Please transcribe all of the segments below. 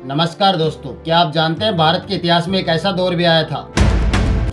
नमस्कार दोस्तों, क्या आप जानते हैं भारत के इतिहास में एक ऐसा दौर भी आया था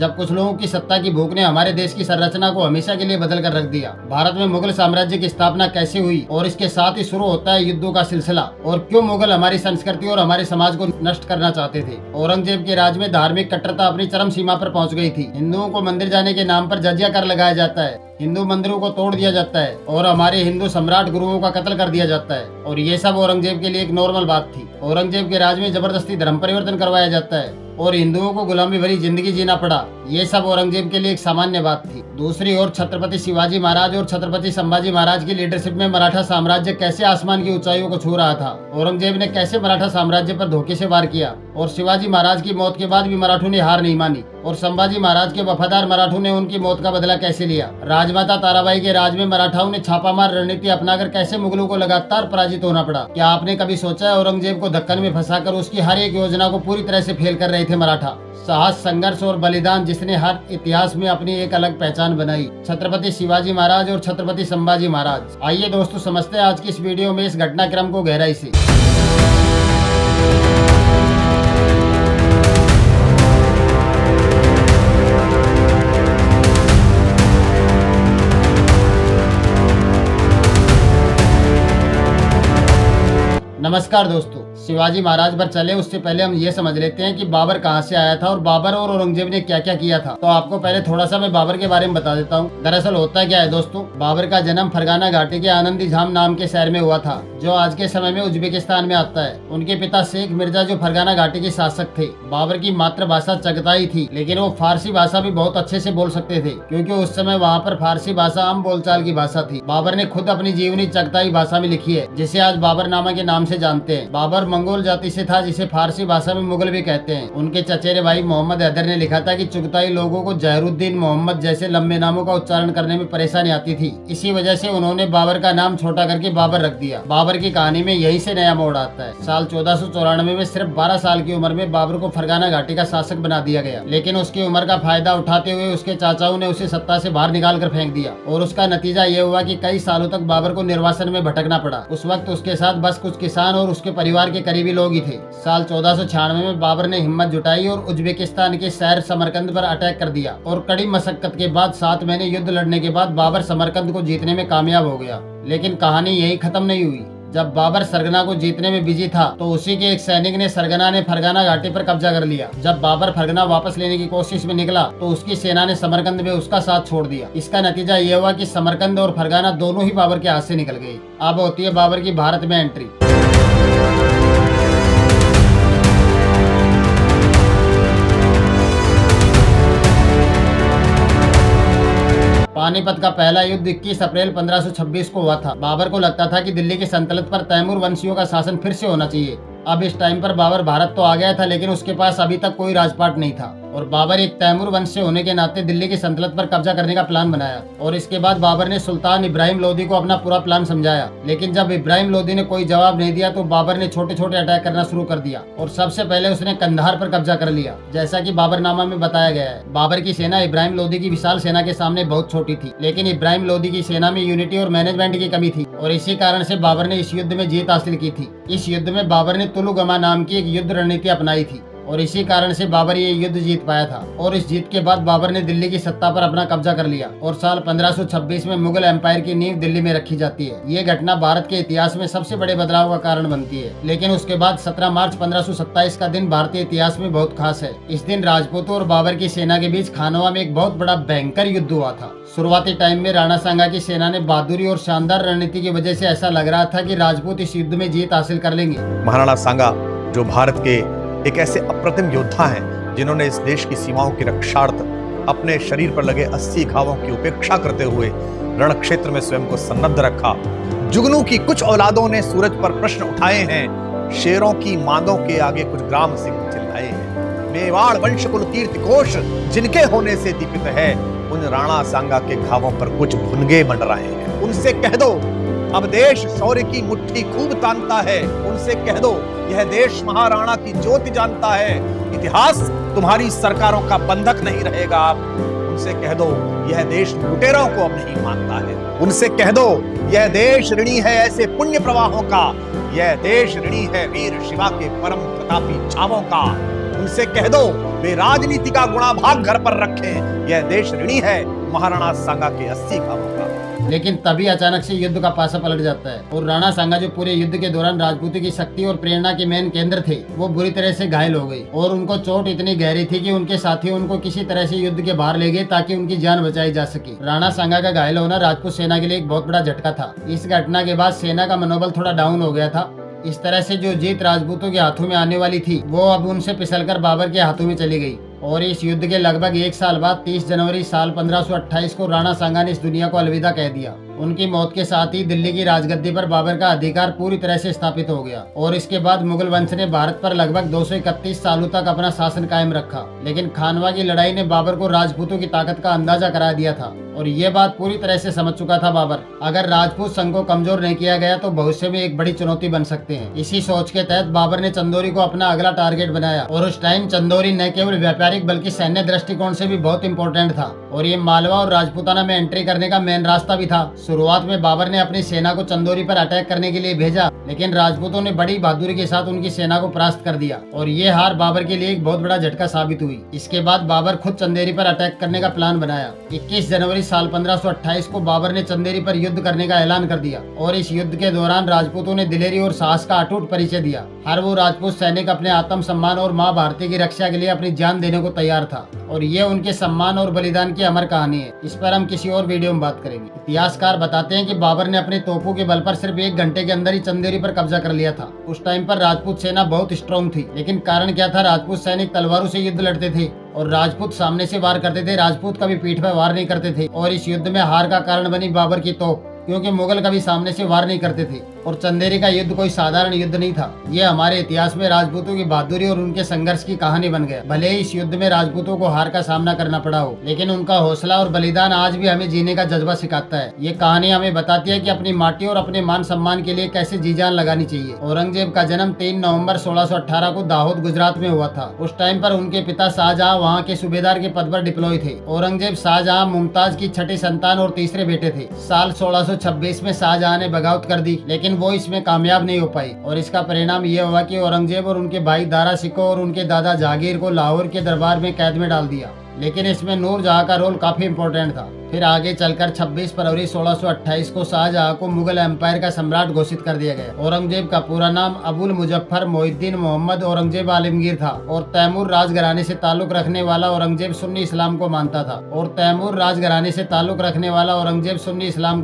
जब कुछ लोगों की सत्ता की भूख ने हमारे देश की संरचना को हमेशा के लिए बदल कर रख दिया। भारत में मुगल साम्राज्य की स्थापना कैसे हुई और इसके साथ ही शुरू होता है युद्धों का सिलसिला, और क्यों मुगल हमारी संस्कृति और हमारे समाज को नष्ट करना चाहते थे। औरंगजेब के राज में धार्मिक कट्टरता अपनी चरम सीमा पर पहुंच गई थी। हिंदुओं को मंदिर जाने के नाम पर जजिया कर लगाया जाता है, हिंदू मंदिरों को तोड़ दिया जाता है और हमारे हिंदू सम्राट गुरुओं का कत्ल कर दिया जाता है। और ये सब औरंगजेब के लिए एक नॉर्मल बात थी। औरंगजेब के राज में जबरदस्ती धर्म परिवर्तन करवाया जाता है और हिंदुओं को गुलामी भरी जिंदगी जीना पड़ा। ये सब औरंगजेब के लिए एक सामान्य बात थी। दूसरी ओर छत्रपति शिवाजी महाराज और छत्रपति संभाजी महाराज की लीडरशिप में मराठा साम्राज्य कैसे आसमान की ऊंचाइयों को छू रहा था। औरंगजेब ने कैसे मराठा साम्राज्य पर धोखे से वार किया और शिवाजी महाराज की मौत के बाद भी मराठों ने हार नहीं मानी, और संभाजी महाराज के वफादार मराठों ने उनकी मौत का बदला कैसे लिया। राजमाता ताराबाई के राज में मराठाओं ने छापामार रणनीति अपनाकर कैसे मुगलों को लगातार पराजित होना पड़ा। क्या आपने कभी सोचा है औरंगजेब को दक्कन में फंसाकर उसकी हर एक योजना को पूरी तरह से फेल कर रहे थे मराठा। साहस, संघर्ष और बलिदान जिसने हर इतिहास में अपनी एक अलग पहचान बनाई, छत्रपति शिवाजी महाराज और छत्रपति संभाजी महाराज। आइए दोस्तों, समझते हैं आज की इस वीडियो में इस घटनाक्रम को गहराई से। नमस्कार दोस्तों, शिवाजी महाराज पर चले उससे पहले हम ये समझ लेते हैं कि बाबर कहाँ से आया था और बाबर और औरंगजेब ने क्या क्या किया था। तो आपको पहले थोड़ा सा मैं बाबर के बारे में बता देता हूँ। दरअसल होता क्या है दोस्तों, बाबर का जन्म फरगाना घाटी के आनंदी झाम नाम के शहर में हुआ था, जो आज के समय में उज्बेकिस्तान में आता है। उनके पिता शेख मिर्जा जो फरगाना घाटी के शासक थे। बाबर की मातृभाषा चगताई थी, लेकिन वो फारसी भाषा भी बहुत अच्छे से बोल सकते थे, क्योंकि उस समय वहाँ पर फारसी भाषा आम बोलचाल की भाषा थी। बाबर ने खुद अपनी जीवनी चगताई भाषा में लिखी है, जिसे आज बाबरनामा के नाम से जानते हैं। बाबर मंगोल जाति से था, जिसे फारसी भाषा में मुगल भी कहते हैं। उनके चचेरे भाई मोहम्मद हैदर ने लिखा था कि चुगताई लोगों को जहरुद्दीन मोहम्मद जैसे लंबे नामों का उच्चारण करने में परेशानी आती थी। इसी वजह से उन्होंने बाबर का नाम छोटा करके बाबर रख दिया। बाबर की कहानी में यही से नया मोड़ आता है। साल 1494 में सिर्फ 12 साल की उम्र में बाबर को फरगाना घाटी का शासक बना दिया गया, लेकिन उसकी उम्र का फायदा उठाते हुए उसके चाचाओं ने उसे सत्ता से बाहर निकाल कर फेंक दिया, और उसका नतीजा ये हुआ कि कई सालों तक बाबर को निर्वासन में भटकना पड़ा। उस वक्त उसके साथ बस कुछ किसान और उसके परिवार के करीबी लोग ही थे। साल 1496 में बाबर ने हिम्मत जुटाई और उज्बेकिस्तान के शहर समरकंद पर अटैक कर दिया, और कड़ी मशक्कत के बाद 7 महीने युद्ध लड़ने के बाद बाबर समरकंद को जीतने में कामयाब हो गया। लेकिन कहानी यही खत्म नहीं हुई। जब बाबर सरगना को जीतने में बिजी था, तो उसी के एक सैनिक ने सरगना ने फरगाना घाटी पर कब्जा कर लिया। जब बाबर फरगना वापस लेने की कोशिश में निकला, तो उसकी सेना ने समरकंद में उसका साथ छोड़ दिया। इसका नतीजा ये हुआ कि समरकंद और फरगाना दोनों ही बाबर के हाथ से निकल गई। अब होती है बाबर की भारत में एंट्री। पानीपत का पहला युद्ध 21 अप्रैल 1526 को हुआ था। बाबर को लगता था कि दिल्ली की सल्तनत पर तैमूर वंशियों का शासन फिर से होना चाहिए। अब इस टाइम पर बाबर भारत तो आ गया था, लेकिन उसके पास अभी तक कोई राजपाट नहीं था, और बाबर एक तैमूर वंश से होने के नाते दिल्ली की सल्तनत पर कब्जा करने का प्लान बनाया। और इसके बाद बाबर ने सुल्तान इब्राहिम लोदी को अपना पूरा प्लान समझाया, लेकिन जब इब्राहिम लोदी ने कोई जवाब नहीं दिया, तो बाबर ने छोटे छोटे अटैक करना शुरू कर दिया, और सबसे पहले उसने कंधार पर कब्जा कर लिया। जैसा कि बाबरनामा में बताया गया है, बाबर की सेना इब्राहिम लोदी की विशाल सेना के सामने बहुत छोटी थी, लेकिन इब्राहिम लोदी की सेना में यूनिटी और मैनेजमेंट की कमी थी, और इसी कारण से बाबर ने इस युद्ध में जीत हासिल की थी। इस युद्ध में बाबर ने तुलुगमा नाम की एक युद्ध रणनीति अपनाई थी, और इसी कारण से बाबर ये युद्ध जीत पाया था। और इस जीत के बाद बाबर ने दिल्ली की सत्ता पर अपना कब्जा कर लिया, और साल 1526 में मुगल एम्पायर की नींव दिल्ली में रखी जाती है। ये घटना भारत के इतिहास में सबसे बड़े बदलाव का कारण बनती है। लेकिन उसके बाद 17 मार्च 1527 का दिन भारतीय इतिहास में बहुत खास है। इस दिन राजपूतों और बाबर की सेना के बीच खानवा में एक बहुत बड़ा भयंकर युद्ध हुआ था। शुरुआती टाइम में राणा सांगा की सेना ने बहादुरी और शानदार रणनीति की वजह से ऐसा लग रहा था कि राजपूत इस युद्ध में जीत हासिल कर लेंगे। महाराणा सांगा जो भारत के एक ऐसे अप्रतिम योद्धा हैं, जिन्होंने इस देश की सीमाओं की रक्षार्थ अपने शरीर पर लगे 80 घावों की उपेक्षा करते हुए रण क्षेत्र में स्वयं को सन्नद्ध रखा। जुगनू की कुछ औलादों ने सूरज पर प्रश्न उठाए हैं, शेरों की मांदों के आगे कुछ ग्राम सिंह चिल्लाए हैं। मेवाड़ वंश कुल कीर्ति कोश जिनके होने से दीपित है, उन राणा सांगा के घावों पर कुछ भुनगे मंडराए हैं। उनसे कह दो अब देश शौर्य की मुट्ठी खूब तानता है। उनसे कह दो यह देश महाराणा की ज्योति जानता है। इतिहास तुम्हारी सरकारों का बंधक नहीं रहेगा। उनसे कह दो यह देश लुटेरों को अब नहीं मानता है। उनसे कह दो यह देश ऋणी है ऐसे पुण्य प्रवाहों का। यह देश ऋणी है वीर शिवा के परम प्रतापी छावों का। उनसे कह दो वे राजनीति का गुणाभाग घर पर रखें। यह देश ऋणी है महाराणा सांगा के 80 गांवों का। लेकिन तभी अचानक से युद्ध का पासा पलट जाता है और राणा सांगा जो पूरे युद्ध के दौरान राजपूती की शक्ति और प्रेरणा के मेन केंद्र थे, वो बुरी तरह से घायल हो गए और उनको चोट इतनी गहरी थी कि उनके साथी उनको किसी तरह से युद्ध के बाहर ले गए ताकि उनकी जान बचाई जा सके। राणा सांगा का घायल होना राजपूत सेना के लिए एक बहुत बड़ा झटका था। इस घटना के बाद सेना का मनोबल थोड़ा डाउन हो गया था। इस तरह से जो जीत राजपूतों के हाथों में आने वाली थी वो अब उनसे फिसलकर बाबर के हाथों में चली गई। और इस युद्ध के लगभग 1 साल बाद 30 जनवरी साल 1528 को राणा सांगा ने इस दुनिया को अलविदा कह दिया। उनकी मौत के साथ ही दिल्ली की राजगद्दी पर बाबर का अधिकार पूरी तरह से स्थापित हो गया और इसके बाद मुगल वंश ने भारत पर लगभग 231 सालों तक अपना शासन कायम रखा। लेकिन खानवा की लड़ाई ने बाबर को राजपूतों की ताकत का अंदाजा करा दिया था और ये बात पूरी तरह से समझ चुका था बाबर, अगर राजपूत संघ को कमजोर नहीं किया गया तो भविष्य में एक बड़ी चुनौती बन सकते हैं। इसी सोच के तहत बाबर ने चंदौरी को अपना अगला टारगेट बनाया और उस टाइम चंदौरी न केवल व्यापारिक बल्कि सैन्य दृष्टिकोण से भी बहुत इंपॉर्टेंट था और ये मालवा और राजपूताना में एंट्री करने का मेन रास्ता भी था। शुरुआत में बाबर ने अपनी सेना को चंदौरी पर अटैक करने के लिए भेजा, लेकिन राजपूतों ने बड़ी बहादुरी के साथ उनकी सेना को परास्त कर दिया और ये हार बाबर के लिए एक बहुत बड़ा झटका साबित हुई। इसके बाद बाबर खुद चंदेरी पर अटैक करने का प्लान बनाया। 21 जनवरी साल 1528 को बाबर ने चंदेरी पर युद्ध करने का ऐलान कर दिया और इस युद्ध के दौरान राजपूतों ने दिलेरी और साहस का अटूट परिचय दिया। हर वो राजपूत सैनिक अपने आत्म सम्मान और माँ भारती की रक्षा के लिए अपनी जान देने को तैयार था और ये उनके सम्मान और बलिदान की अमर कहानी है। इस पर हम किसी और वीडियो में बात करेंगे। इतिहासकार बताते हैं कि बाबर ने अपने तोपों के बल पर सिर्फ 1 घंटे के अंदर ही चंदेरी पर कब्जा कर लिया था। उस टाइम पर राजपूत सेना बहुत स्ट्रॉन्ग थी, लेकिन कारण क्या था? राजपूत सैनिक तलवारों से युद्ध लड़ते थे और राजपूत सामने से वार करते थे। राजपूत कभी पीठ पर वार नहीं करते थे और इस युद्ध में हार का कारण बनी बाबर की तोप, क्योंकि मुगल कभी सामने से वार नहीं करते थे और चंदेरी का युद्ध कोई साधारण युद्ध नहीं था। ये हमारे इतिहास में राजपूतों की बहादुरी और उनके संघर्ष की कहानी बन गया। भले ही इस युद्ध में राजपूतों को हार का सामना करना पड़ा हो, लेकिन उनका हौसला और बलिदान आज भी हमें जीने का जज्बा सिखाता है। ये कहानी हमें बताती है कि अपनी माटी और अपने मान सम्मान के लिए कैसे जी जान लगानी चाहिए। औरंगजेब का जन्म 3 नवंबर 1618 को दाहोद गुजरात में हुआ था। उस टाइम पर उनके पिता शाहजहां वहाँ के सूबेदार के पद पर डिप्लॉय थे। औरंगजेब शाहजहां मुमताज की छठी संतान और तीसरे बेटे थे। साल 1626 में शाहजहां ने बगावत कर दी, लेकिन वो इसमें कामयाब नहीं हो पाई और इसका परिणाम ये हुआ कि औरंगजेब और उनके भाई दारा सिको और उनके दादा जहांगीर को लाहौर के दरबार में कैद में डाल दिया। लेकिन इसमें नूरजहां का रोल काफी इम्पोर्टेंट था। फिर आगे चलकर 26 फरवरी 1628 को शाहजहां को मुगल एम्पायर का सम्राट घोषित कर दिया गया। औरंगजेब का पूरा नाम अबुल मुजफ्फर मोहिद्दीन मोहम्मद औरंगजेब आलमगीर था और तैमूर राजघराने से ताल्लुक रखने वाला औरंगजेब सुन्नी इस्लाम को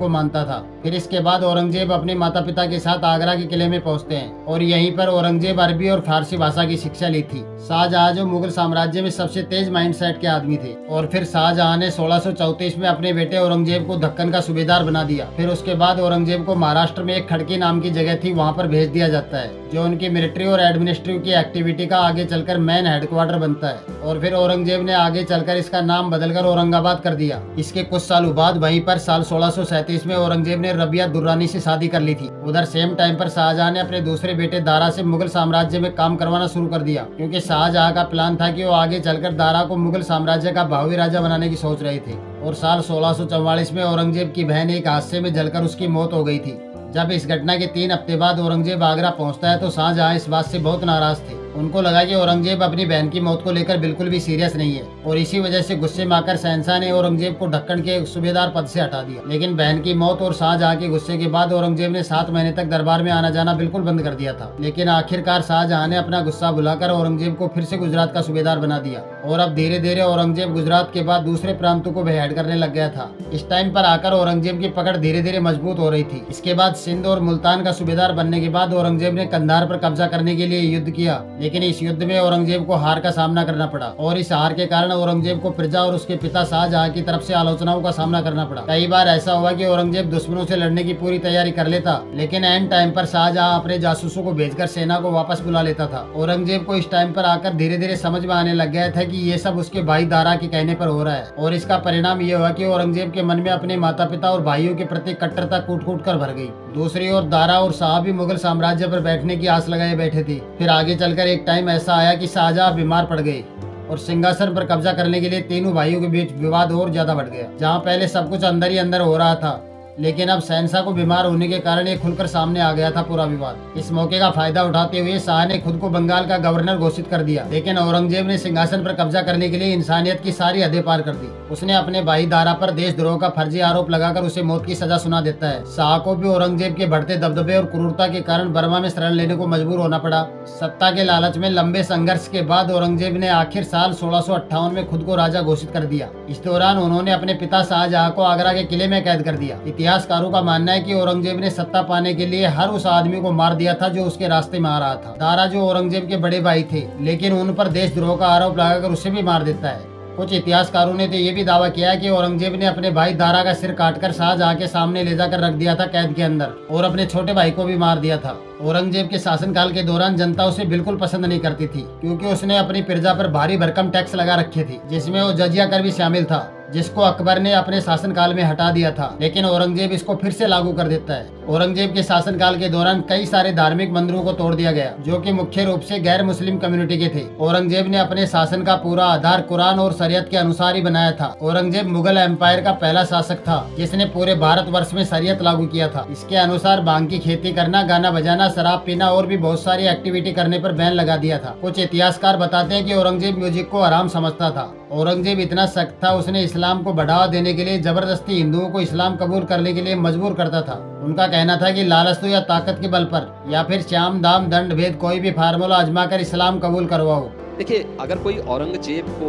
मानता था फिर इसके बाद औरंगजेब अपने माता पिता के साथ आगरा के किले में पहुंचते हैं और यहीं पर औरंगजेब अरबी और फारसी भाषा की शिक्षा ली थी। शाहजहां जो मुगल साम्राज्य में सबसे तेज माइंडसेट के आदमी थे और फिर शाहजहां ने 1634 में अपने बेटे औरंगजेब को दक्कन का सूबेदार बना दिया। फिर उसके बाद औरंगजेब को महाराष्ट्र में एक खड़की नाम की जगह थी, वहाँ पर भेज दिया जाता है, जो उनकी मिलिट्री और एडमिनिस्ट्रेटिव की एक्टिविटी का आगे चलकर मेन हेडक्वार्टर बनता है। और फिर औरंगजेब ने आगे चलकर इसका नाम बदलकर औरंगाबाद कर दिया। इसके कुछ सालों बाद वहीं पर साल 1637 में औरंगजेब ने रबिया दुर्रानी से शादी कर ली थी। उधर सेम टाइम पर शाहजहां ने अपने दूसरे बेटे दारा से मुगल साम्राज्य में काम करवाना शुरू कर दिया, क्योंकि शाहजहां का प्लान था कि वो आगे चलकर दारा को मुगल साम्राज्य का भावी राजा बनाने की सोच रहे थे। और साल 1644 में औरंगजेब की बहन एक हादसे में जलकर उसकी मौत हो गई थी। जब इस घटना के 3 हफ्ते बाद औरंगजेब आगरा पहुंचता है तो शाहजहां इस बात से बहुत नाराज थे। उनको लगा कि औरंगजेब अपनी बहन की मौत को लेकर बिल्कुल भी सीरियस नहीं है और इसी वजह से गुस्से में आकर शहंशाह ने औरंगजेब को ढक्कन के सूबेदार पद से हटा दिया। लेकिन बहन की मौत और शाहजहां के गुस्से के बाद औरंगजेब ने 7 महीने तक दरबार में आना जाना बिल्कुल बंद कर दिया था। लेकिन आखिरकार शाहजहां ने अपना गुस्सा भुलाकर औरंगजेब को फिर से गुजरात का सूबेदार बना दिया और अब धीरे धीरे औरंगजेब गुजरात के बाद दूसरे प्रांतों को बेहेड करने लग गया था। इस टाइम पर आकर औरंगजेब की पकड़ धीरे धीरे मजबूत हो रही थी। इसके बाद सिंध और मुल्तान का सूबेदार बनने के बाद औरंगजेब ने कंधार पर कब्जा करने के लिए युद्ध किया, लेकिन इस युद्ध में औरंगजेब को हार का सामना करना पड़ा और इस हार के कारण औरंगजेब को प्रजा और उसके पिता शाहजहां की तरफ से आलोचनाओं का सामना करना पड़ा। कई बार ऐसा हुआ कि औरंगजेब दुश्मनों से लड़ने की पूरी तैयारी कर लेता, लेकिन एंड टाइम पर शाहजहां अपने जासूसों को भेजकर सेना को वापस बुला लेता था। औरंगजेब को इस टाइम पर आकर धीरे धीरे समझ में आने लग गया था कि ये सब उसके भाई दारा के कहने पर हो रहा है और इसका परिणाम ये हुआ कि औरंगजेब के मन में अपने माता पिता और भाइयों के प्रति कट्टरता कूट कूट कर भर गई। दूसरी ओर दारा और शाह भी मुगल साम्राज्य पर बैठने की आस लगाए बैठे थे। फिर आगे चलकर एक टाइम ऐसा आया कि शाहजहां बीमार पड़ गए और सिंहासन पर कब्जा करने के लिए तीनों भाइयों के बीच विवाद और ज्यादा बढ़ गया। जहां पहले सब कुछ अंदर ही अंदर हो रहा था, लेकिन अब शहंशाह को बीमार होने के कारण ये खुलकर सामने आ गया था पूरा विवाद। इस मौके का फायदा उठाते हुए शाह ने खुद को बंगाल का गवर्नर घोषित कर दिया, लेकिन औरंगजेब ने सिंहासन पर कब्जा करने के लिए इंसानियत की सारी हदें पार कर दी। उसने अपने भाई दारा पर देशद्रोह का फर्जी आरोप लगाकर उसे मौत की सजा सुना देता है। शाह को भी औरंगजेब के बढ़ते दबदबे और क्रूरता के कारण बर्मा में शरण लेने को मजबूर होना पड़ा। सत्ता के लालच में लंबे संघर्ष के बाद औरंगजेब ने आखिर साल 1658 में खुद को राजा घोषित कर दिया। इस दौरान उन्होंने अपने पिता शाहजहां को आगरा के किले में कैद कर दिया। इतिहासकारों का मानना है कि औरंगजेब ने सत्ता पाने के लिए हर उस आदमी को मार दिया था जो उसके रास्ते में आ रहा था। दारा जो औरंगजेब के बड़े भाई थे, लेकिन उन पर देशद्रोह का आरोप लगाकर उसे भी मार देता है। कुछ इतिहासकारों ने तो ये भी दावा किया है कि औरंगजेब ने अपने भाई दारा का सिर काटकर शाहजहां के सामने ले जाकर रख दिया था कैद के अंदर, और अपने छोटे भाई को भी मार दिया था। औरंगजेब के शासनकाल के दौरान जनता उसे बिल्कुल पसंद नहीं करती थी, क्योंकि उसने अपनी प्रजा पर भारी भरकम टैक्स लगा रखे थे, जिसमें वो जजिया कर भी शामिल था, जिसको अकबर ने अपने शासनकाल में हटा दिया था। लेकिन औरंगजेब इसको फिर से लागू कर देता है। औरंगजेब के शासनकाल के दौरान कई सारे धार्मिक मंदिरों को तोड़ दिया गया, जो कि मुख्य रूप से गैर मुस्लिम कम्युनिटी के थे। औरंगजेब ने अपने शासन का पूरा आधार कुरान और शरीयत के अनुसार ही बनाया था। औरंगजेब मुगल एम्पायर का पहला शासक था जिसने पूरे भारतवर्ष में शरीयत लागू किया था। इसके अनुसार भांग की खेती करना, गाना बजाना, शराब पीना और भी बहुत सारी एक्टिविटी करने पर बैन लगा दिया था। कुछ इतिहासकार बताते हैं कि औरंगजेब म्यूजिक को हराम समझता था। औरंगजेब इतना सख्त था, उसने इस्लाम को बढ़ावा देने के लिए जबरदस्ती हिंदुओं को इस्लाम कबूल करने के लिए मजबूर करता था। उनका कहना था कि लालच या ताकत के बल पर या फिर श्याम दाम दंड भेद कोई भी फार्मूला आजमा कर इस्लाम कबूल करवाओ। देखिए, अगर कोई औरंगजेब को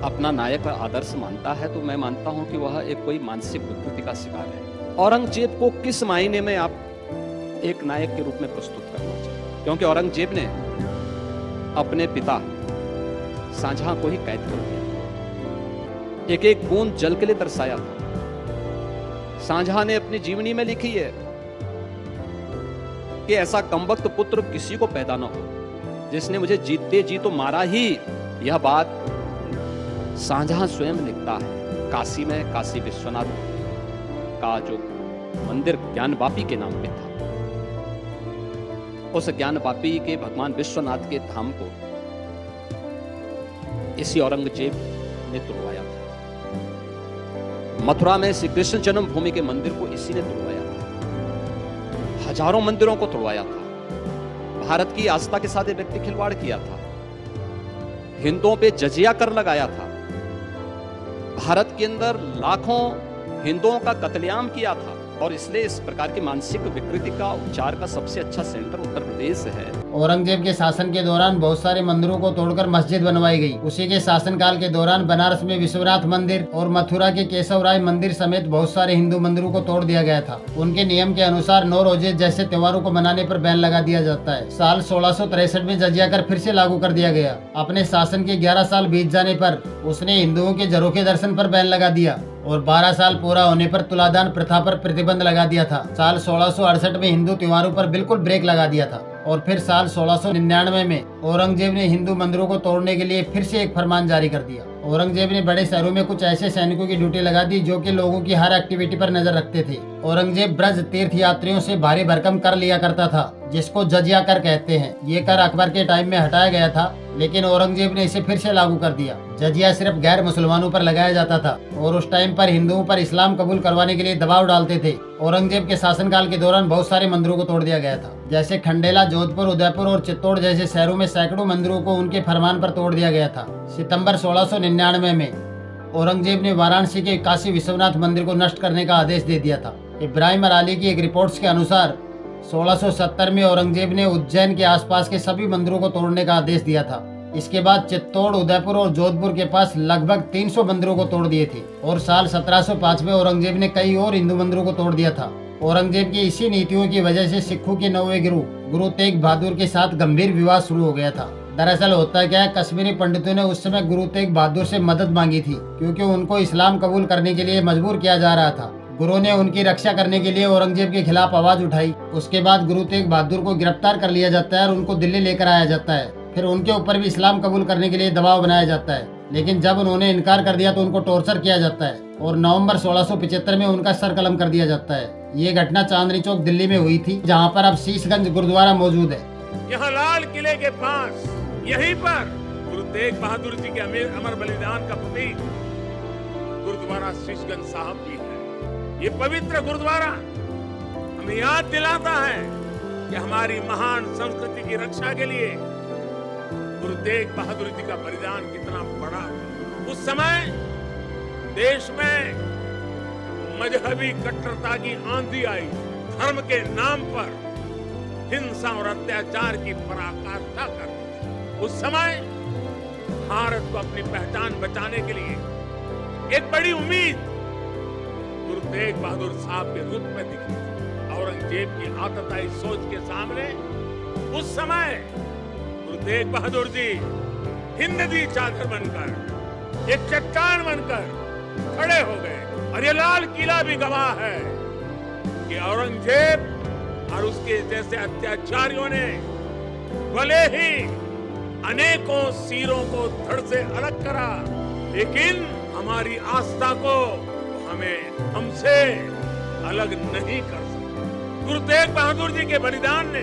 अपना नायक और आदर्श मानता है तो मैं मानता हूं कि वह एक कोई मानसिक विकृति का शिकार है। औरंगजेब को किस मायने में आप एक नायक के रूप में प्रस्तुत करना चाहिए, क्योंकि औरंगजेब ने अपने पिता शाहजहां को ही कैद कर दिया, एक एक बूंद जल के लिए तरसाया था। शाहजहां ने अपनी जीवनी में लिखी है कि ऐसा कमबख्त पुत्र किसी को पैदा न हो जिसने मुझे जीते जी तो मारा ही। यह बात शाहजहां स्वयं लिखता है। काशी में काशी विश्वनाथ का जो मंदिर ज्ञानवापी के नाम पे था, उस ज्ञानवापी के भगवान विश्वनाथ के धाम को इसी औरंगजेब ने तुड़वाया था। मथुरा में श्री कृष्ण जन्मभूमि के मंदिर को इसी ने तुड़वाया था। हजारों मंदिरों को तुड़वाया था। भारत की आस्था के साथ व्यक्ति खिलवाड़ किया था। हिंदुओं पे जजिया कर लगाया था। भारत के अंदर लाखों हिंदुओं का कत्लेआम किया था, और इसलिए इस प्रकार की मानसिक विकृति का उपचार का सबसे अच्छा सेंटर उत्तर प्रदेश है। औरंगजेब के शासन के दौरान बहुत सारे मंदिरों को तोड़कर मस्जिद बनवाई गई। उसी के शासनकाल के दौरान बनारस में विश्वनाथ मंदिर और मथुरा के केशव राय मंदिर समेत बहुत सारे हिंदू मंदिरों को तोड़ दिया गया था। उनके नियम के अनुसार 9 रोजे जैसे त्योहारों को मनाने पर बैन लगा दिया जाता है। साल 1663 में जजिया कर फिर से लागू कर दिया गया। अपने शासन के 11 साल बीत जाने पर उसने हिंदुओं के झरोखे दर्शन पर बैन लगा दिया, और 12 साल पूरा होने पर तुलादान प्रथा पर प्रतिबंध लगा दिया था। साल 1668 में हिंदू त्योहारों पर बिल्कुल ब्रेक लगा दिया था, और फिर साल 1699 में औरंगजेब ने हिंदू मंदिरों को तोड़ने के लिए फिर से एक फरमान जारी कर दिया। औरंगजेब ने बड़े शहरों में कुछ ऐसे सैनिकों की ड्यूटी लगा दी जो कि लोगों की हर एक्टिविटी पर नजर रखते थे। औरंगजेब ब्रज तीर्थ यात्रियों से भारी भरकम कर लिया करता था, जिसको जजिया कर कहते हैं। ये कर अकबर के टाइम में हटाया गया था, लेकिन औरंगजेब ने इसे फिर से लागू कर दिया। जजिया सिर्फ गैर मुसलमानों पर लगाया जाता था, और उस टाइम पर हिंदुओं पर इस्लाम कबूल करवाने के लिए दबाव डालते थे। औरंगजेब के शासनकाल के दौरान बहुत सारे मंदिरों को तोड़ दिया गया था, जैसे खंडेला, जोधपुर, उदयपुर और चित्तौड़ जैसे शहरों में सैकड़ों मंदिरों को उनके फरमान पर तोड़ दिया गया था। सितंबर 1699 में औरंगजेब ने वाराणसी के काशी विश्वनाथ मंदिर को नष्ट करने का आदेश दे दिया था। इब्राहिम अराली की एक रिपोर्ट्स के अनुसार 1670 में औरंगजेब ने उज्जैन के आसपास के सभी मंदिरों को तोड़ने का आदेश दिया था। इसके बाद चित्तौड़, उदयपुर और जोधपुर के पास लगभग 300 मंदिरों को तोड़ दिए थे, और साल 1705 में औरंगजेब ने कई और हिंदू मंदिरों को तोड़ दिया था। औरंगजेब की इसी नीतियों की वजह से सिखों के 9वें गुरु तेग बहादुर के साथ गंभीर विवाद शुरू हो गया था। दरअसल होता क्या है, कश्मीरी पंडितों ने उस समय गुरु तेग बहादुर से मदद मांगी थी, क्योंकि उनको इस्लाम कबूल करने के लिए मजबूर किया जा रहा था। गुरु ने उनकी रक्षा करने के लिए औरंगजेब के खिलाफ आवाज उठाई। उसके बाद गुरु तेग बहादुर को गिरफ्तार कर लिया जाता है और उनको दिल्ली लेकर आया जाता है। फिर उनके ऊपर भी इस्लाम कबूल करने के लिए दबाव बनाया जाता है, लेकिन जब उन्होंने इनकार कर दिया तो उनको टॉर्चर किया जाता है, और नवंबर 1675 में उनका सर कलम कर दिया जाता है। ये घटना चांदनी चौक दिल्ली में हुई थी, जहाँ पर अब शीशगंज गुरुद्वारा मौजूद है। यहाँ लाल किले के पास यहीं पर गुरु तेग बहादुर जी के अमर बलिदान का प्रतीक गुरुद्वारा शीशगंज साहब भी है। ये पवित्र गुरुद्वारा हमें याद दिलाता है कि हमारी महान संस्कृति की रक्षा के लिए गुरु तेग बहादुर जी का बलिदान कितना बड़ा था। उस समय देश में मजहबी कट्टरता की आंधी आई, धर्म के नाम पर हिंसा और अत्याचार की पराकाष्ठा कर दी। उस समय भारत को अपनी पहचान बचाने के लिए एक बड़ी उम्मीद गुरु तेग बहादुर साहब के रूप में दिखी। औरंगजेब की आतताई सोच के सामने उस समय गुरु तेग बहादुर जी हिंद दी चादर बनकर, एक चट्टान बनकर खड़े हो गए। और ये लाल किला भी गवाह है कि औरंगजेब और उसके जैसे अत्याचारियों ने भले ही अनेकों सिरों को धड़ से अलग करा, लेकिन हमारी आस्था को हमें हमसे अलग नहीं कर सकते। गुरु तेग बहादुर जी के बलिदान ने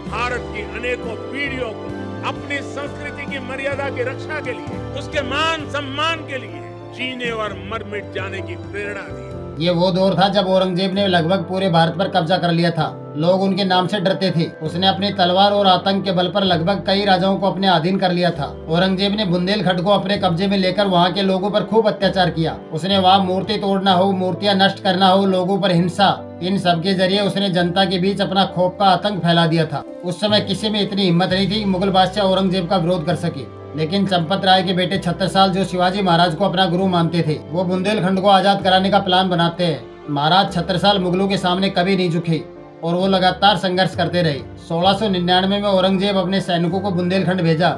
भारत की अनेकों पीढ़ियों को अपनी संस्कृति की मर्यादा की रक्षा के लिए, उसके मान सम्मान के लिए जीने और मर मिट जाने की प्रेरणा दी। ये वो दौर था जब औरंगजेब ने लगभग पूरे भारत पर कब्जा कर लिया था। लोग उनके नाम से डरते थे। उसने अपनी तलवार और आतंक के बल पर लगभग कई राजाओं को अपने अधीन कर लिया था। औरंगजेब ने बुंदेलखंड को अपने कब्जे में लेकर वहाँ के लोगों पर खूब अत्याचार किया। उसने वहाँ मूर्ति तोड़ना हो, मूर्तियाँ नष्ट करना हो, लोगों पर हिंसा, इन सब के जरिए उसने जनता के बीच अपना खौफ का आतंक फैला दिया था। उस समय किसी में इतनी हिम्मत नहीं थी कि मुगल बादशाह औरंगजेब का विरोध कर सके। लेकिन चंपत राय के बेटे छत्रसाल, जो शिवाजी महाराज को अपना गुरु मानते थे, वो बुंदेलखंड को आजाद कराने का प्लान बनाते हैं। महाराज छत्रसाल मुगलों के सामने कभी नहीं झुके और वो लगातार संघर्ष करते रहे। 1699 में औरंगजेब अपने सैनिकों को बुंदेलखंड भेजा,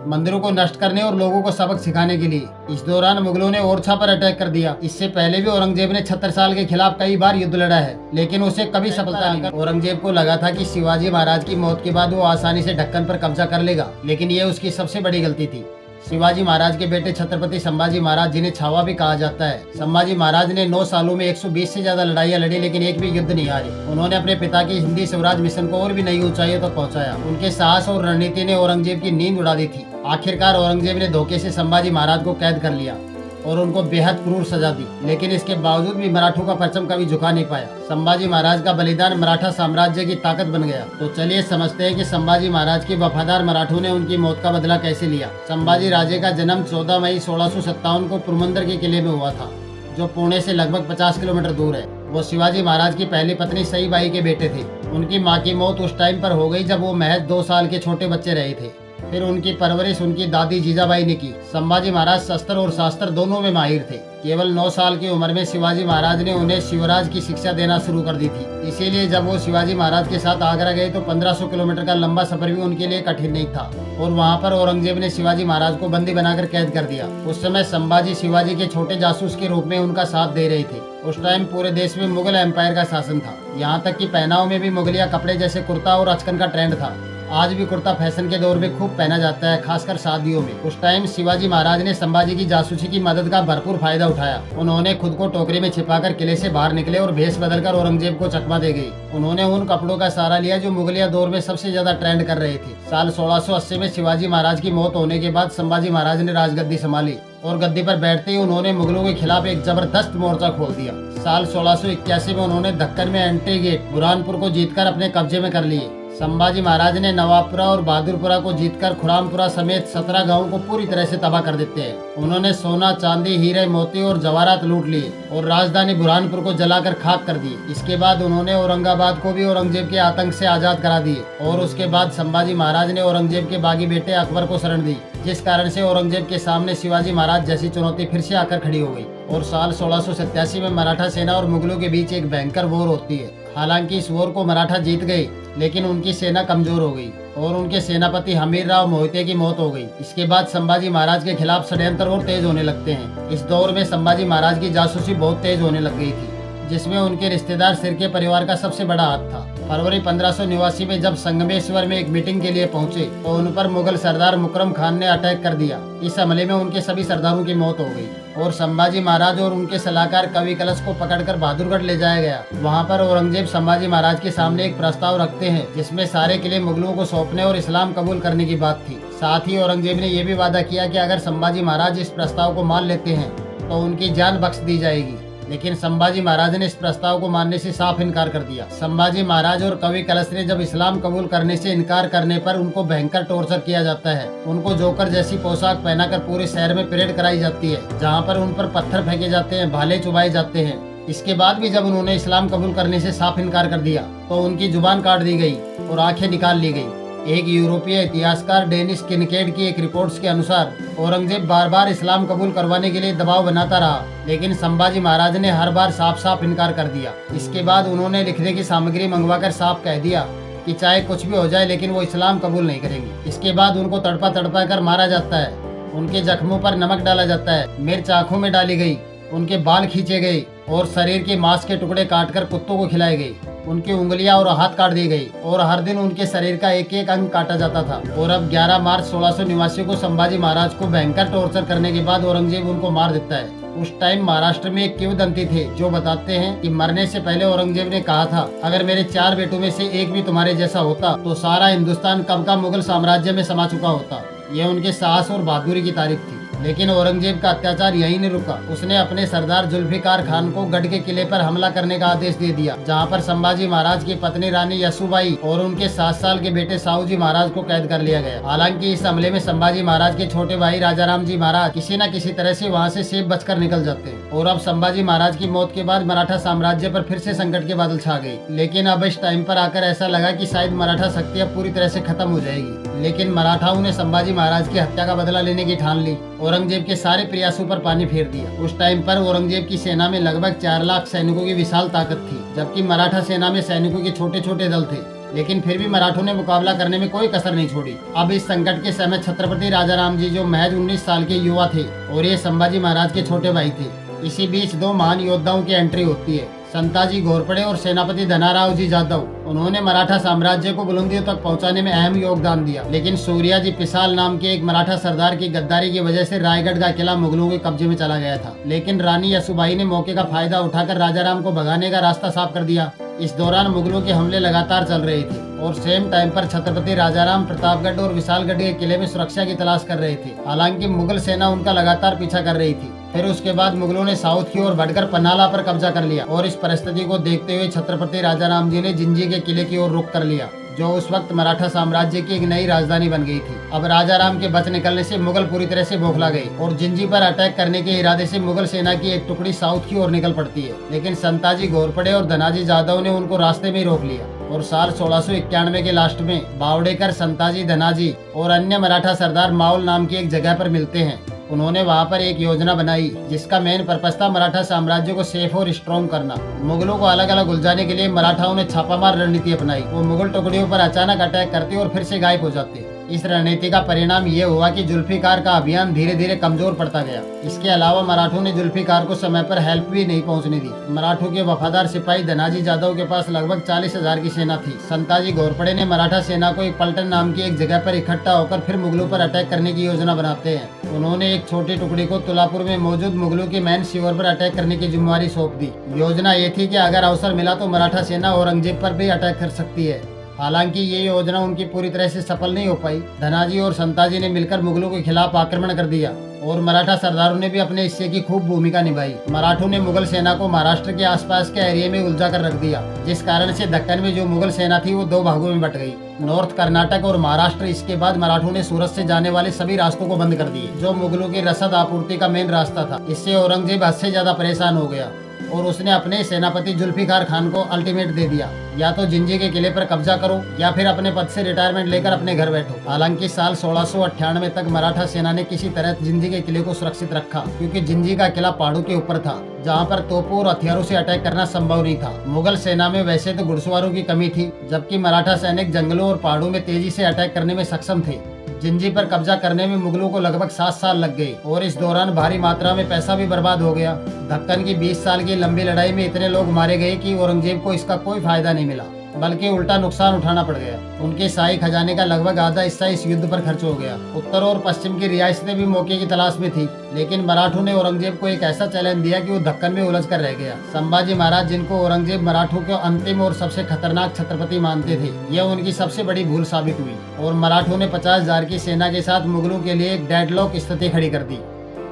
मंदिरों को नष्ट करने और लोगों को सबक सिखाने के लिए। इस दौरान मुगलों ने ओरछा पर अटैक कर दिया। इससे पहले भी औरंगजेब ने छत्रसाल के खिलाफ कई बार युद्ध लड़ा है, लेकिन उसे कभी सफलता नहीं मिली। औरंगजेब को लगा था कि शिवाजी महाराज की मौत के बाद वो आसानी से ढक्कन पर कब्जा कर लेगा, लेकिन ये उसकी सबसे बड़ी गलती थी। शिवाजी महाराज के बेटे छत्रपति संभाजी महाराज, जिन्हें छावा भी कहा जाता है, संभाजी महाराज ने 9 सालों में 120 से ज्यादा लड़ाइयाँ लड़ी, लेकिन एक भी युद्ध नहीं हारे। उन्होंने अपने पिता की हिंदी स्वराज मिशन को और भी नई ऊंचाइयों तक पहुंचाया। उनके साहस और रणनीति ने औरंगजेब की नींद उड़ा दी थी। आखिरकार औरंगजेब ने धोखे से संभाजी महाराज को कैद कर लिया और उनको बेहद क्रूर सजा दी, लेकिन इसके बावजूद भी मराठों का परचम कभी झुका नहीं पाया। संभाजी महाराज का बलिदान मराठा साम्राज्य की ताकत बन गया। तो चलिए समझते हैं कि संभाजी महाराज के वफादार मराठों ने उनकी मौत का बदला कैसे लिया। संभाजी राजे का जन्म 14 मई 1657 को पुरमंदर के किले में हुआ था, जो पुणे से लगभग 50 किलोमीटर दूर है। वो शिवाजी महाराज की पहली पत्नी सईबाई के बेटे थे। उनकी माँ की मौत उस टाइम पर हो गई जब वो महज 2 साल के छोटे बच्चे रहे थे। फिर उनकी परवरिश उनकी दादी जीजाबाई ने की। संभाजी महाराज शस्त्र और शास्त्र दोनों में माहिर थे। केवल 9 साल की उम्र में शिवाजी महाराज ने उन्हें शिवराज की शिक्षा देना शुरू कर दी थी। इसीलिए जब वो शिवाजी महाराज के साथ आगरा गए तो 1500 किलोमीटर का लंबा सफर भी उनके लिए कठिन नहीं था। और वहाँ पर औरंगजेब ने शिवाजी महाराज को बंदी बनाकर कैद कर दिया। उस समय संभाजी शिवाजी के छोटे जासूस के रूप में उनका साथ दे रहे थे। उस टाइम पूरे देश में मुगल एम्पायर का शासन था। यहाँ तक कि पहनाव में भी मुगलिया कपड़े जैसे कुर्ता और अचकन का ट्रेंड था। आज भी कुर्ता फैशन के दौर में खूब पहना जाता है, खासकर शादियों में। उस टाइम शिवाजी महाराज ने संभाजी की जासूसी की मदद का भरपूर फायदा उठाया। उन्होंने खुद को टोकरी में छिपाकर किले से बाहर निकले और भेष बदलकर औरंगजेब को चकमा दे गई। उन्होंने उन कपड़ों का सहारा लिया जो मुगलिया दौर में सबसे ज्यादा ट्रेंड कर रहे थे। साल 1680 में शिवाजी महाराज की मौत होने के बाद संभाजी महाराज ने राजगद्दी संभाली और गद्दी पर बैठते ही उन्होंने मुगलों के खिलाफ एक जबरदस्त मोर्चा खोल दिया। साल 1681 में उन्होंने दक्कन में एंटी गेट बुरहानपुर को जीतकर अपने कब्जे में कर लिए। संभाजी महाराज ने नवाबपुरा और बहादुरपुरा को जीतकर खुरामपुरा समेत 17 गांवों को पूरी तरह से तबाह कर देते हैं। उन्होंने सोना, चांदी, हीरे, मोती और जवाहरात लूट लिए और राजधानी बुरहानपुर को जलाकर खाक कर दिए। इसके बाद उन्होंने औरंगाबाद को भी औरंगजेब के आतंक से आजाद करा दिए और उसके बाद संभाजी महाराज ने औरंगजेब के बागी बेटे अकबर को शरण दी, जिस कारण से औरंगजेब के सामने शिवाजी महाराज जैसी चुनौती फिर से आकर खड़ी हो गई। और साल 1687 में मराठा सेना और मुगलों के बीच एक भयंकर वॉर होती है। हालांकि इस वॉर को मराठा जीत गए, लेकिन उनकी सेना कमजोर हो गई और उनके सेनापति हमीर राव मोहिते की मौत हो गई। इसके बाद संभाजी महाराज के खिलाफ षड्यंत्र और तेज होने लगते हैं। इस दौर में संभाजी महाराज की जासूसी बहुत तेज होने लग गई थी, जिसमें उनके रिश्तेदार शिर्के परिवार का सबसे बड़ा हाथ था। फरवरी 1589 में जब संगमेश्वर में एक मीटिंग के लिए पहुंचे तो उन पर मुगल सरदार मुकरम खान ने अटैक कर दिया। इस हमले में उनके सभी सरदारों की मौत हो गई और संभाजी महाराज और उनके सलाहकार कवि कलश को पकड़कर बहादुरगढ़ ले जाया गया। वहां पर औरंगजेब संभाजी महाराज के सामने एक प्रस्ताव रखते हैं, जिसमें सारे किले मुगलों को सौंपने और इस्लाम कबूल करने की बात थी। साथ ही औरंगजेब ने यह भी वादा किया कि अगर संभाजी महाराज इस प्रस्ताव को मान लेते हैं तो उनकी जान बख्श दी जाएगी। लेकिन संभाजी महाराज ने इस प्रस्ताव को मानने से साफ इनकार कर दिया। संभाजी महाराज और कवि कलश ने जब इस्लाम कबूल करने से इनकार करने पर उनको भयंकर टॉर्चर किया जाता है। उनको जोकर जैसी पोशाक पहनाकर पूरे शहर में परेड कराई जाती है, जहाँ पर उन पर पत्थर फेंके जाते हैं, भाले चुभाए जाते हैं। इसके बाद भी जब उन्होंने इस्लाम कबूल करने से साफ इनकार कर दिया तो उनकी जुबान काट दी गई और आंखें निकाल ली गई। एक यूरोपीय इतिहासकार डेनिस किनकेड की एक रिपोर्ट्स के अनुसार औरंगजेब बार बार इस्लाम कबूल करवाने के लिए दबाव बनाता रहा, लेकिन संभाजी महाराज ने हर बार साफ साफ इनकार कर दिया। इसके बाद उन्होंने लिखने की सामग्री मंगवाकर साफ कह दिया कि चाहे कुछ भी हो जाए लेकिन वो इस्लाम कबूल नहीं करेंगे। इसके बाद उनको तड़पा तड़पा कर मारा जाता है, उनके जख्मों पर नमक डाला जाता है, मिर्च आंखों में डाली गई, उनके बाल खींचे गए और शरीर के मांस के टुकड़े काटकर कुत्तों को खिलाए गए। उनकी उंगलियां और हाथ काट दी गई और हर दिन उनके शरीर का एक एक अंग काटा जाता था। और अब 11 मार्च 1600 निवासियों को संभाजी महाराज को भयंकर टॉर्चर करने के बाद औरंगजेब उनको मार देता है। उस टाइम महाराष्ट्र में एक किंवदंती थे जो बताते हैं कि मरने से पहले औरंगजेब ने कहा था, अगर मेरे 4 बेटों में से एक भी तुम्हारे जैसा होता तो सारा हिंदुस्तान कब का मुगल साम्राज्य में समा चुका होता। यह उनके साहस और बहादुरी की तारीफ थी। लेकिन औरंगजेब का अत्याचार यही नहीं रुका। उसने अपने सरदार जुल्फिकार खान को गढ़ के किले पर हमला करने का आदेश दे दिया, जहां पर संभाजी महाराज की पत्नी रानी यसुबाई और उनके 7 साल के बेटे साहूजी महाराज को कैद कर लिया गया। हालांकि इस हमले में संभाजी महाराज के छोटे भाई राजाराम जी महाराज किसी न किसी तरह से वहां से सेफ बचकर निकल जाते हैं। और अब संभाजी महाराज की मौत के बाद मराठा साम्राज्य पर फिर से संकट के बादल छा गए। लेकिन अब इस टाइम पर आकर ऐसा लगा कि शायद मराठा शक्ति अब पूरी तरह से खत्म हो जाएगी। लेकिन मराठाओं ने संभाजी महाराज की हत्या का बदला लेने की ठान ली। औरंगजेब के सारे प्रयासों पर पानी फेर दिया। उस टाइम पर औरंगजेब की सेना में लगभग 4 लाख सैनिकों की विशाल ताकत थी, जबकि मराठा सेना में सैनिकों के छोटे छोटे दल थे। लेकिन फिर भी मराठों ने मुकाबला करने में कोई कसर नहीं छोड़ी। अब इस संकट के समय छत्रपति राजाराम जी जो महज 19 साल के युवा थे और ये संभाजी महाराज के छोटे भाई थे। इसी बीच 2 महान योद्धाओं की एंट्री होती है, संताजी घोरपड़े और सेनापति धनाराव जी जाधव। उन्होंने मराठा साम्राज्य को बुलंदियों तक पहुंचाने में अहम योगदान दिया। लेकिन सूर्याजी पिसाल नाम के एक मराठा सरदार की गद्दारी की वजह से रायगढ़ का किला मुगलों के कब्जे में चला गया था। लेकिन रानी यसुबाई ने मौके का फायदा उठाकर राजाराम को भगाने का रास्ता साफ कर दिया। इस दौरान मुगलों के हमले लगातार चल रहे थे और सेम टाइम पर छत्रपति राजाराम प्रतापगढ़ और विशालगढ़ के किले में सुरक्षा की तलाश कर रहे थे। हालांकि मुगल सेना उनका लगातार पीछा कर रही थी। फिर उसके बाद मुगलों ने साउथ की ओर बढ़कर पन्नाला पर कब्जा कर लिया और इस परिस्थिति को देखते हुए छत्रपति राजाराम जी ने जिंजी के किले की ओर रुख कर लिया, जो उस वक्त मराठा साम्राज्य की एक नई राजधानी बन गई थी। अब राजाराम के बच निकलने से मुगल पूरी तरह से बौखला गए और जिंजी पर अटैक करने के इरादे से मुगल सेना की एक टुकड़ी साउथ की ओर निकल पड़ती है। लेकिन संताजी घोरपड़े और धनाजी जाधव ने उनको रास्ते में ही रोक लिया और साल 1691 के लास्ट में बावड़ेकर, संताजी, धनाजी और अन्य मराठा सरदार माउल नाम की एक जगह पर मिलते हैं। उन्होंने वहां पर एक योजना बनाई जिसका मेन पर्पस था मराठा साम्राज्य को सेफ और स्ट्रॉन्ग करना। मुगलों को अलग अलग उलझाने के लिए मराठाओं ने छापामार रणनीति अपनाई। वो मुगल टुकड़ियों पर अचानक अटैक करते और फिर से गायब हो जाते। इस रणनीति का परिणाम ये हुआ कि जुल्फिकार का अभियान धीरे धीरे कमजोर पड़ता गया। इसके अलावा मराठों ने जुल्फिकार को समय पर हेल्प भी नहीं पहुंचने दी। मराठों के वफादार सिपाही धनाजी जाधव के पास लगभग 40,000 की सेना थी। संताजी घोरपड़े ने मराठा सेना को एक पलटन नाम की एक जगह पर इकट्ठा होकर फिर मुगलों पर अटैक करने की योजना बनाते हैं। उन्होंने एक छोटी टुकड़ी को तुलापुर में मौजूद मुगलों के मैन शिविर पर अटैक करने की जिम्मेवारी सौंप दी। योजना ये थी कि अगर अवसर मिला तो मराठा सेना औरंगजेब पर भी अटैक कर सकती है। हालांकि ये योजना उनकी पूरी तरह से सफल नहीं हो पाई। धनाजी और संताजी ने मिलकर मुगलों के खिलाफ आक्रमण कर दिया और मराठा सरदारों ने भी अपने हिस्से की खूब भूमिका निभाई। मराठों ने मुगल सेना को महाराष्ट्र के आसपास के एरिया में उलझा कर रख दिया, जिस कारण से दक्कन में जो मुगल सेना थी वो 2 भागों में बट गई, नॉर्थ कर्नाटक और महाराष्ट्र। इसके बाद मराठों ने सूरत से जाने वाले सभी रास्तों को बंद कर दिए, जो मुगलों की रसद आपूर्ति का मेन रास्ता था। इससे औरंगजेब हद से ज्यादा परेशान हो गया और उसने अपने सेनापति जुल्फिकार खान को अल्टीमेट दे दिया, या तो जिंजी के किले पर कब्जा करो या फिर अपने पद से रिटायरमेंट लेकर अपने घर बैठो। हालांकि साल 1698 तक मराठा सेना ने किसी तरह जिंजी के किले को सुरक्षित रखा, क्योंकि जिंजी का किला पहाड़ों के ऊपर था, जहां पर तोपों और हथियारों से अटैक करना संभव नहीं था। मुगल सेना में वैसे तो घुड़सवारों की कमी थी, जबकि मराठा सैनिक जंगलों और पहाड़ों में तेजी से अटैक करने में सक्षम थे। जिंजी पर कब्जा करने में मुगलों को लगभग 7 साल लग गए और इस दौरान भारी मात्रा में पैसा भी बर्बाद हो गया। दक्कन की 20 साल की लंबी लड़ाई में इतने लोग मारे गए कि औरंगजेब को इसका कोई फायदा नहीं मिला, बल्कि उल्टा नुकसान उठाना पड़ गया। उनके शाही खजाने का लगभग आधा हिस्सा इस युद्ध पर खर्च हो गया। उत्तर और पश्चिम की रियासतें भी मौके की तलाश में थी, लेकिन मराठों ने औरंगजेब को एक ऐसा चैलेंज दिया कि वो दक्कन में उलझ कर रह गया। संभाजी महाराज, जिनको औरंगजेब मराठों के अंतिम और सबसे खतरनाक छत्रपति मानते थे, यह उनकी सबसे बड़ी भूल साबित हुई और मराठों ने 50,000 की सेना के साथ मुगलों के लिए एक डेडलॉक स्थिति खड़ी कर दी।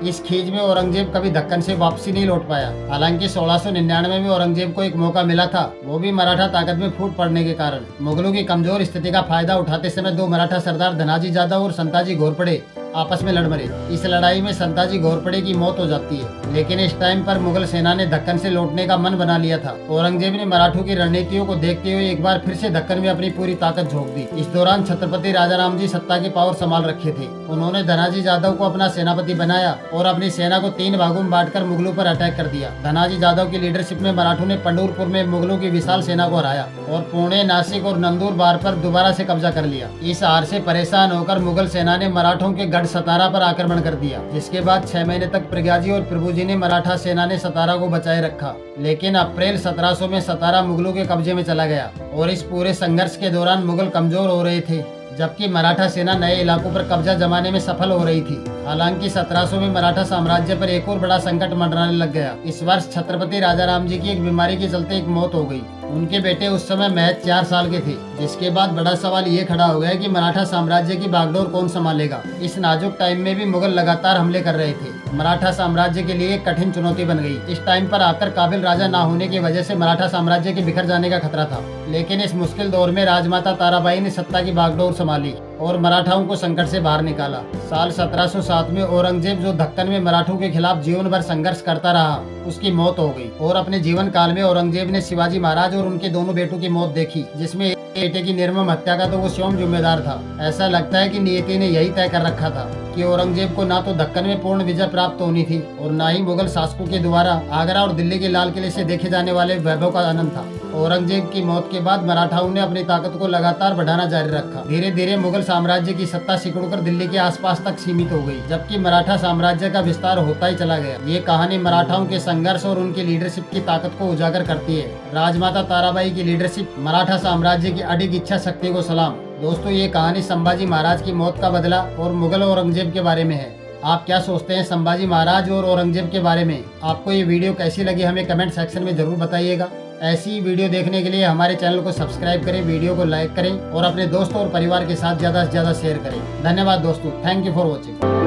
इस खींच में औरंगजेब कभी दक्कन से वापसी नहीं लौट पाया। हालांकि 1699 में औरंगजेब को एक मौका मिला था, वो भी मराठा ताकत में फूट पड़ने के कारण। मुगलों की कमजोर स्थिति का फायदा उठाते समय दो मराठा सरदार धनाजी जाधव और संताजी घोरपड़े आपस में लड़ मरे। इस लड़ाई में संताजी घोरपड़े की मौत हो जाती है, लेकिन इस टाइम पर मुगल सेना ने दक्कन से लौटने का मन बना लिया था। औरंगजेब ने मराठों की रणनीतियों को देखते हुए एक बार फिर से दक्कन में अपनी पूरी ताकत झोंक दी। इस दौरान छत्रपति राजाराम जी सत्ता की पावर संभाल रखे थे। उन्होंने धनाजी जाधव को अपना सेनापति बनाया और अपनी सेना को 3 भागों में बांटकर मुगलों पर अटैक कर दिया। धनाजी जाधव की लीडरशिप में मराठों ने पंढरपुर में मुगलों की विशाल सेना को हराया और पुणे, नासिक और नंदुरबार पर दोबारा से कब्जा कर लिया। इस हार से परेशान होकर मुगल सेना ने मराठों के गढ़ सतारा पर आक्रमण कर दिया, जिसके बाद 6 महीने तक प्रज्ञाजी और प्रभुजी ने मराठा सेना ने सतारा को बचाए रखा। लेकिन अप्रैल 1700 में सतारा मुगलों के कब्जे में चला गया और इस पूरे संघर्ष के दौरान मुगल कमजोर हो रहे थे, जबकि मराठा सेना नए इलाकों पर कब्जा जमाने में सफल हो रही थी। हालांकि 1700 में मराठा साम्राज्य पर एक और बड़ा संकट मंडराने लग गया। इस वर्ष छत्रपति राजाराम जी की एक बीमारी के चलते एक मौत हो गई। उनके बेटे उस समय महज 4 साल के थे, जिसके बाद बड़ा सवाल ये खड़ा हो गया कि मराठा साम्राज्य की बागडोर कौन संभालेगा। इस नाजुक टाइम में भी मुगल लगातार हमले कर रहे थे। मराठा साम्राज्य के लिए एक कठिन चुनौती बन गई। इस टाइम पर आकर काबिल राजा न होने की वजह से मराठा साम्राज्य के बिखर जाने का खतरा था। लेकिन इस मुश्किल दौर में राजमाता ताराबाई ने सत्ता की बागडोर संभाली और मराठाओं को संकट से बाहर निकाला। साल 1707 में औरंगजेब, जो दक्कन में मराठों के खिलाफ जीवन भर संघर्ष करता रहा, उसकी मौत हो गई। और अपने जीवन काल में औरंगजेब ने शिवाजी महाराज और उनके दोनों बेटों की मौत देखी, जिसमें एक बेटे की निर्मम हत्या का तो वो स्वयं जिम्मेदार था। ऐसा लगता है कि नियति ने यही तय कर रखा था कि औरंगजेब को ना तो दक्कन में पूर्ण विजय प्राप्त होनी थी और ना ही मुगल शासकों के द्वारा आगरा और दिल्ली के लाल किले से देखे जाने वाले वैभव का आनंद था। औरंगजेब की मौत के बाद मराठाओं ने अपनी ताकत को लगातार बढ़ाना जारी रखा। धीरे धीरे मुगल साम्राज्य की सत्ता सिकुड़कर दिल्ली के आसपास तक सीमित हो गई, जबकि मराठा साम्राज्य का विस्तार होता ही चला गया। ये कहानी मराठाओं के संघर्ष और उनकी लीडरशिप की ताकत को उजागर करती है। राजमाता ताराबाई की लीडरशिप, मराठा साम्राज्य की अडिग इच्छा शक्ति को सलाम। दोस्तों, ये कहानी संभाजी महाराज की मौत का बदला और मुगल औरंगजेब के बारे में है। आप क्या सोचते हैं संभाजी महाराज और औरंगजेब के बारे में? आपको ये वीडियो कैसी लगी हमें कमेंट सेक्शन में जरूर बताइएगा। ऐसी वीडियो देखने के लिए हमारे चैनल को सब्सक्राइब करें, वीडियो को लाइक करें और अपने दोस्तों और परिवार के साथ ज़्यादा से ज़्यादा शेयर करें। धन्यवाद दोस्तों, थैंक यू फॉर वॉचिंग।